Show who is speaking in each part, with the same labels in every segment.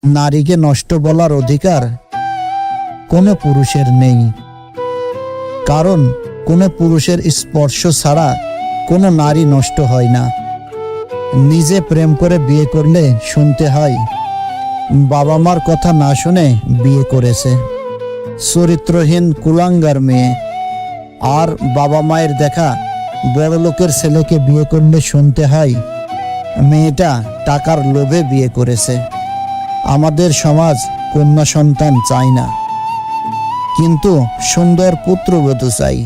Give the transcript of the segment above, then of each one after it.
Speaker 1: নারীকে নষ্ট বলার অধিকার কোনো পুরুষের নেই, কারণ কোনো পুরুষের স্পর্শ ছাড়া কোনো নারী নষ্ট হয় না। নিজে প্রেম করে বিয়ে করলে শুনতে হয় বাবা মার কথা না শুনে বিয়ে করেছে, চরিত্রহীন কুলাঙ্গার মেয়ে। আর বাবা মায়ের দেখা বড় লোকের ছেলেকে বিয়ে করলে শুনতে হয় মেয়েটা টাকার লোভে বিয়ে করেছে। আমাদের সমাজ কন্যা সন্তান চায় না, কিন্তু সুন্দর পুত্রবধূ চাই।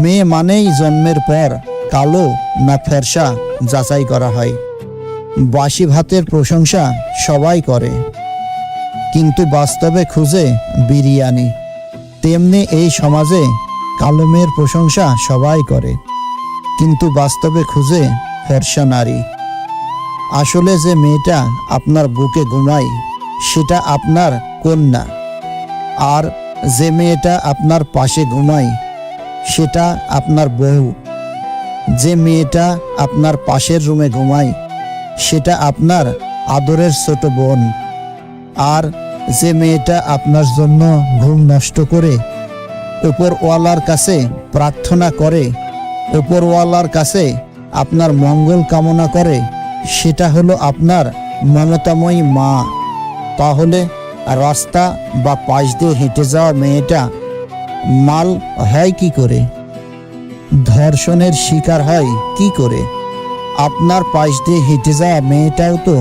Speaker 1: মেয়ে মানেই জন্মের পর কালো না ফর্সা যাচাই করা হয়। বাসি ভাতের প্রশংসা সবাই করে, কিন্তু বাস্তবে খুঁজে বিরিয়ানি। তেমনি এই সমাজে কালো মেয়ের প্রশংসা সবাই করে, কিন্তু বাস্তবে খুঁজে ফর্সা নারী। আসলে যে মেয়েটা আপনার বুকে ঘুমায় সেটা আপনার কন্যা, আর যে মেয়েটা আপনার পাশে ঘুমায় সেটা আপনার বউ। যে মেয়েটা আপনার পাশের রুমে ঘুমায় সেটা আপনার আদরের ছোট বোন। আর যে মেয়েটা আপনার জন্য ঘুম নষ্ট করে উপরওয়ালার কাছে প্রার্থনা করে, উপরওয়ালার কাছে আপনার মঙ্গল কামনা করে, সেটা হলো আপনার মমতাময়ী মা। তাহলে রাস্তা বা পাশ দিয়ে হেঁটে যাওয়া মেয়েটা মাল হয় কি করে? ধর্ষণের শিকার হয় কি করে? আপনার পাশ দিয়ে হেঁটে যাওয়া মেয়েটাও তো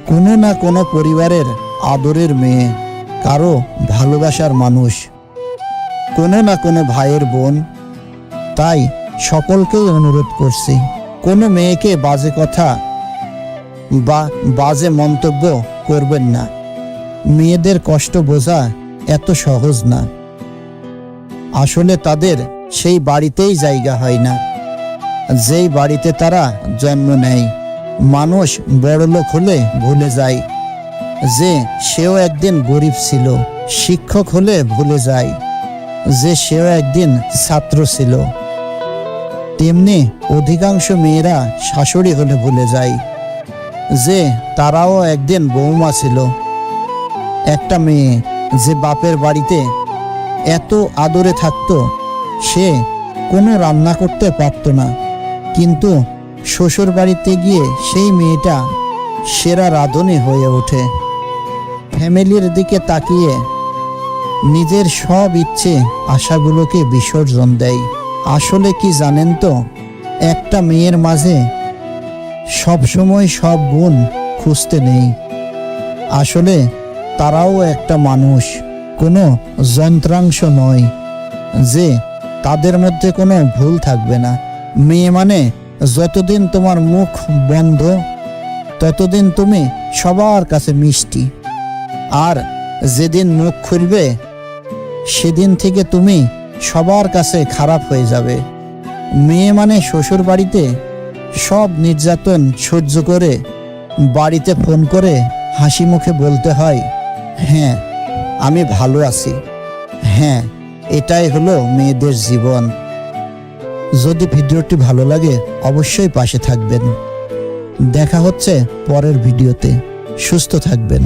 Speaker 1: কোনো না কোনো পরিবারের আদরের মেয়ে, কারো ভালোবাসার মানুষ, কোনো না কোনো ভাইয়ের বোন। তাই সকলকেই অনুরোধ করছি, কোনো মেয়েকে বাজে কথা বা বাজে মন্তব্য করবেন না। মেয়েদের কষ্ট বোঝা এত সহজ না। আসলে তাদের সেই বাড়িতেই জায়গা হয় না যেই বাড়িতে তারা জন্ম নেয়। মানুষ বড়লোক হলে ভুলে যায় যে সেও একদিন গরিব ছিল, শিক্ষক হলে ভুলে যায় যে সেও একদিন ছাত্র ছিল। তেমনি অধিকাংশ মেয়েরা শাশুড়ি হলে ভুলে যায় যে তারাও একদিন বৌমা ছিল। একটা মেয়ে যে বাপের বাড়িতে এত আদরে থাকতো, সে কোনো রান্না করতে পারত না, কিন্তু শ্বশুর বাড়িতে গিয়ে সেই মেয়েটা সেরা রাঁধুনি হয়ে ওঠে। ফ্যামিলির দিকে তাকিয়ে নিজের সব ইচ্ছে আশাগুলোকে বিসর্জন দেয়। আসলে কি জানেন তো, একটা মেয়ের মাঝে সবসময় সব গুণ খুঁজতে নেই। আসলে তারাও একটা মানুষ, কোনো যন্ত্রাংশ নয় যে তাদের মধ্যে কোনো ভুল থাকবে না। মেয়ে মানে যতদিন তোমার মুখ বন্ধ ততদিন তুমি সবার কাছে মিষ্টি, আর যেদিন মুখ খুলবে সেদিন থেকে তুমি সবার কাছে খারাপ হয়ে যাবে। মেয়ে মানে শ্বশুর বাড়িতে সব নির্যাতন সহ্য করে বাড়িতে ফোন করে হাসি মুখে বলতে হয়, হ্যাঁ আমি ভালো আছি। হ্যাঁ, এটাই হলো মেয়েদের জীবন। যদি ভিডিওটি ভালো লাগে অবশ্যই পাশে থাকবেন। দেখা হচ্ছে পরের ভিডিওতে। সুস্থ থাকবেন।